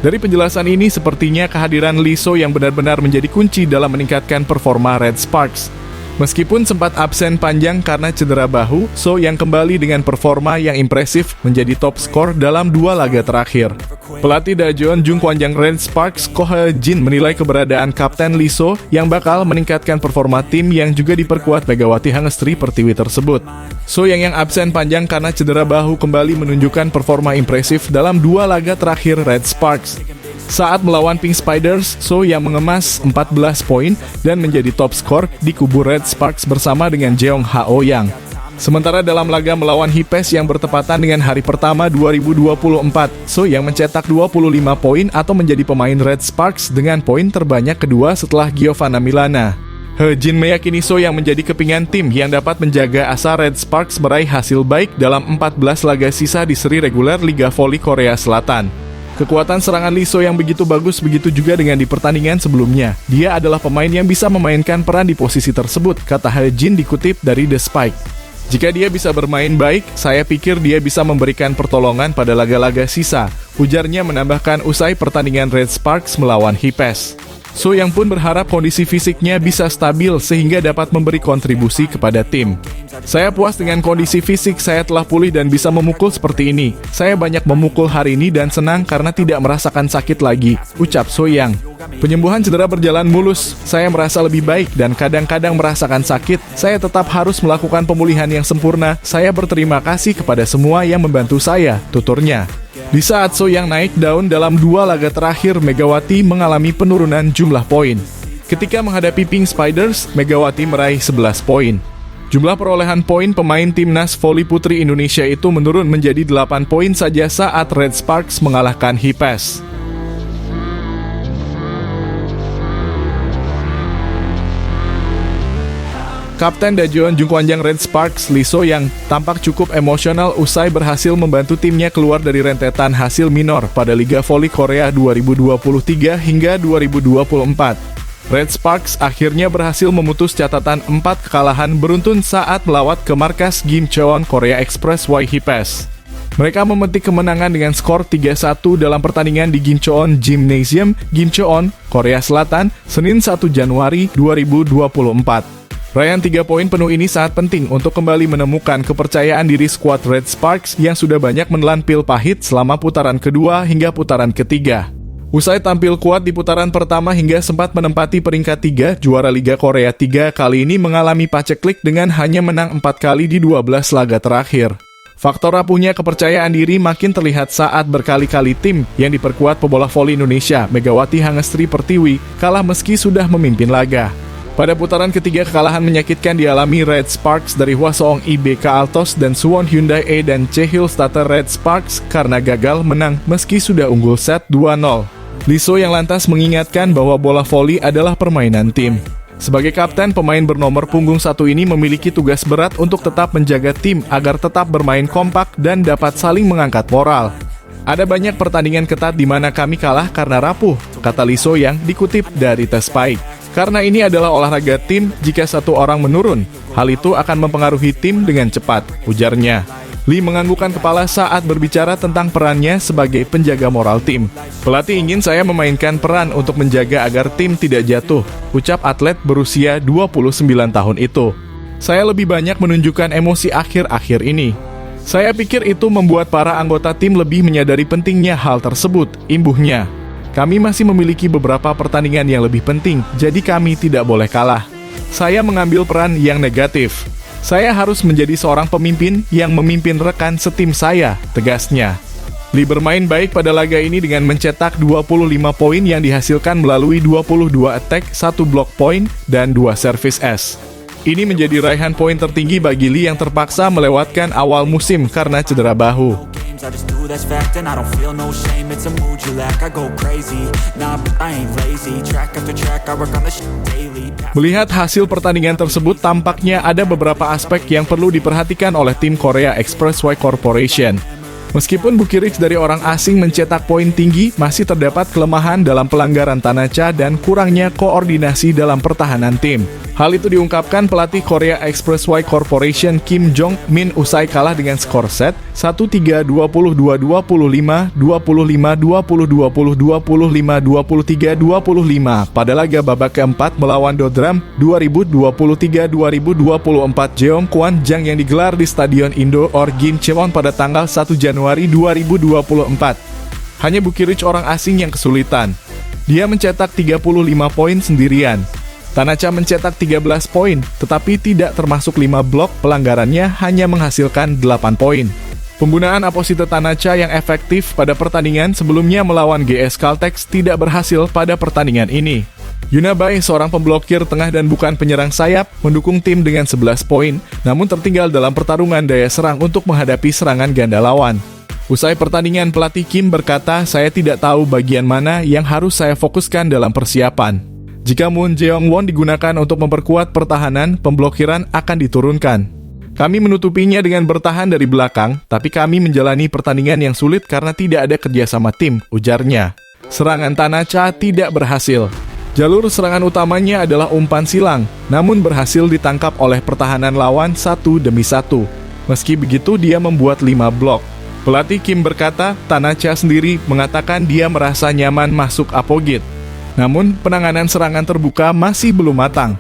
Dari penjelasan ini, sepertinya kehadiran Lee So yang benar-benar menjadi kunci dalam meningkatkan performa Red Sparks. Meskipun sempat absen panjang karena cedera bahu, So yang kembali dengan performa yang impresif menjadi top skor dalam 2 laga terakhir. Pelatih Daejeon Jungkwanjang Red Sparks, Ko He-jin, menilai keberadaan Kapten Lee So yang bakal meningkatkan performa tim yang juga diperkuat Megawati Hangestri Pertiwi tersebut. So yang absen panjang karena cedera bahu kembali menunjukkan performa impresif dalam 2 laga terakhir Red Sparks. Saat melawan Pink Spiders, So yang mengemas 14 poin dan menjadi top skor di kubu Red Sparks bersama dengan Jeong Ha-oh-yang. Sementara dalam laga melawan Hipes yang bertepatan dengan hari pertama 2024, So yang mencetak 25 poin atau menjadi pemain Red Sparks dengan poin terbanyak kedua setelah Giovanna Milana. He-jin meyakini So yang menjadi kepingan tim yang dapat menjaga asa Red Sparks meraih hasil baik dalam 14 laga sisa di seri reguler Liga Voli Korea Selatan. Kekuatan serangan Lee So yang begitu bagus, begitu juga dengan di pertandingan sebelumnya. Dia adalah pemain yang bisa memainkan peran di posisi tersebut, kata He-jin dikutip dari The Spike. Jika dia bisa bermain baik, saya pikir dia bisa memberikan pertolongan pada laga-laga sisa, ujarnya menambahkan usai pertandingan Red Sparks melawan Hipes. So yang pun berharap kondisi fisiknya bisa stabil sehingga dapat memberi kontribusi kepada tim. Saya puas dengan kondisi fisik, saya telah pulih dan bisa memukul seperti ini. Saya banyak memukul hari ini dan senang karena tidak merasakan sakit lagi, ucap So Yang. Penyembuhan cedera berjalan mulus, saya merasa lebih baik dan kadang-kadang merasakan sakit. Saya tetap harus melakukan pemulihan yang sempurna. Saya berterima kasih kepada semua yang membantu saya, tuturnya. Di saat So Yang naik daun dalam 2 laga terakhir, Megawati mengalami penurunan jumlah poin. Ketika menghadapi Pink Spiders, Megawati meraih 11 poin. Jumlah perolehan poin pemain timnas voli putri Indonesia itu menurun menjadi 8 poin saja saat Red Sparks mengalahkan Hipes. Kapten Daejeon Jungkwanjang Red Sparks, Lee So yang tampak cukup emosional usai berhasil membantu timnya keluar dari rentetan hasil minor pada Liga Voli Korea 2023 hingga 2024. Red Sparks akhirnya berhasil memutus catatan 4 kekalahan beruntun saat melawat ke markas Gimcheon Korea Expressway Hipes. Mereka memetik kemenangan dengan skor 3-1 dalam pertandingan di Gimcheon Gymnasium, Gimcheon, Korea Selatan, Senin 1 Januari 2024. Raihan 3 poin penuh ini sangat penting untuk kembali menemukan kepercayaan diri skuad Red Sparks yang sudah banyak menelan pil pahit selama putaran kedua hingga putaran ketiga. Usai tampil kuat di putaran pertama hingga sempat menempati peringkat 3, juara Liga Korea 3 kali ini mengalami paceklik dengan hanya menang 4 kali di 12 laga terakhir. Faktor rapuhnya kepercayaan diri makin terlihat saat berkali-kali tim yang diperkuat pebola voli Indonesia, Megawati Hangestri Pertiwi, kalah meski sudah memimpin laga. Pada putaran ketiga, kekalahan menyakitkan dialami Red Sparks dari Hwaseong IBK Altos dan Suwon Hyundai E dan Chaehyul Starter Red Sparks karena gagal menang meski sudah unggul set 2-0. Lee So yang lantas mengingatkan bahwa bola voli adalah permainan tim. Sebagai kapten, pemain bernomor punggung 1 ini memiliki tugas berat untuk tetap menjaga tim agar tetap bermain kompak dan dapat saling mengangkat moral. Ada banyak pertandingan ketat di mana kami kalah karena rapuh, kata Lee So yang dikutip dari The Spike. Karena ini adalah olahraga tim, jika satu orang menurun, hal itu akan mempengaruhi tim dengan cepat, ujarnya. Lee menganggukkan kepala saat berbicara tentang perannya sebagai penjaga moral tim. Pelatih ingin saya memainkan peran untuk menjaga agar tim tidak jatuh, ucap atlet berusia 29 tahun itu. Saya lebih banyak menunjukkan emosi akhir-akhir ini. Saya pikir itu membuat para anggota tim lebih menyadari pentingnya hal tersebut, imbuhnya. Kami masih memiliki beberapa pertandingan yang lebih penting, jadi kami tidak boleh kalah. Saya mengambil peran yang negatif. Saya harus menjadi seorang pemimpin yang memimpin rekan setim saya, tegasnya. Lee bermain baik pada laga ini dengan mencetak 25 poin yang dihasilkan melalui 22 attack, 1 block point, dan 2 service ace. Ini menjadi raihan poin tertinggi bagi Lee yang terpaksa melewatkan awal musim karena cedera bahu. I just do that's fact and I don't feel no shame. It's a mood you lack, I go crazy. Nah, but I ain't lazy. Track after track, I work on the shit daily. Melihat hasil pertandingan tersebut, tampaknya ada beberapa aspek yang perlu diperhatikan oleh tim Korea Expressway Corporation. Meskipun Bukirich dari orang asing mencetak poin tinggi, masih terdapat kelemahan dalam pelanggaran Tanacha dan kurangnya koordinasi dalam pertahanan tim. Hal itu diungkapkan pelatih Korea Expressway Corporation Kim Jong-min usai kalah dengan skor set 1-3, 20-2, 25, 25, 20, 20, 25, 23, 25 pada laga babak keempat melawan Dodram 2023-2024 Jeong Kwanjang yang digelar di Stadion Indo-Or Gimcheon pada tanggal 1 Januari 2024. Hanya Bukirich orang asing yang kesulitan. Dia mencetak 35 poin sendirian. Tanacha mencetak 13 poin, tetapi tidak termasuk 5 blok, pelanggarannya hanya menghasilkan 8 poin. Penggunaan Aposite Tanacha yang efektif pada pertandingan sebelumnya melawan GS Caltex tidak berhasil pada pertandingan ini. Yuna Bae, seorang pemblokir tengah dan bukan penyerang sayap, mendukung tim dengan 11 poin, namun tertinggal dalam pertarungan daya serang untuk menghadapi serangan ganda lawan. Usai pertandingan, pelatih Kim berkata, "Saya tidak tahu bagian mana yang harus saya fokuskan dalam persiapan. Jika Moon Jeong-won digunakan untuk memperkuat pertahanan, pemblokiran akan diturunkan. Kami menutupinya dengan bertahan dari belakang, tapi kami menjalani pertandingan yang sulit karena tidak ada kerjasama tim," ujarnya. Serangan Tanacha tidak berhasil. Jalur serangan utamanya adalah umpan silang, namun berhasil ditangkap oleh pertahanan lawan 1 demi 1. Meski begitu, dia membuat 5 blok. Pelatih Kim berkata, Tanacha sendiri mengatakan dia merasa nyaman masuk Apogit. Namun, penanganan serangan terbuka masih belum matang.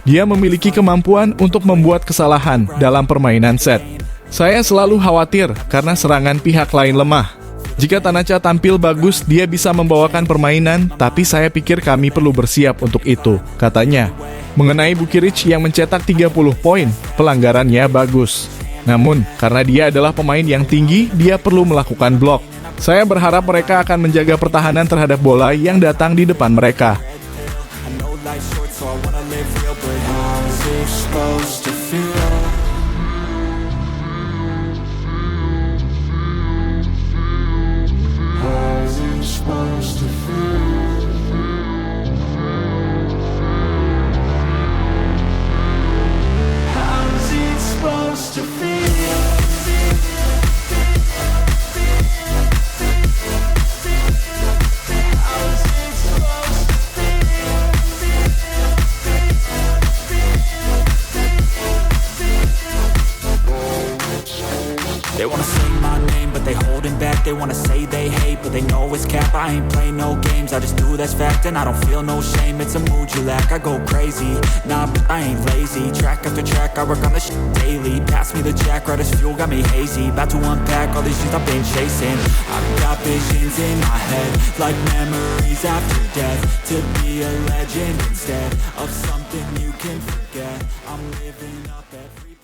Dia memiliki kemampuan untuk membuat kesalahan dalam permainan set. Saya selalu khawatir karena serangan pihak lain lemah. Jika Tanacha tampil bagus, dia bisa membawakan permainan, tapi saya pikir kami perlu bersiap untuk itu, katanya. Mengenai Bukirich yang mencetak 30 poin, pelanggarannya bagus. Namun, karena dia adalah pemain yang tinggi, dia perlu melakukan blok. Saya berharap mereka akan menjaga pertahanan terhadap bola yang datang di depan mereka. They wanna say my name, but they holding back. They wanna say they hate, but they know it's cap. I ain't play no games, I just do that's fact. And I don't feel no shame, it's a mood you lack. I go crazy, nah, but I ain't lazy. Track after track, I work on this shit daily. Pass me the jack, right as fuel, got me hazy. About to unpack all these shit I've been chasing. I've got visions in my head, like memories after death. To be a legend instead of something you can forget. I'm living up every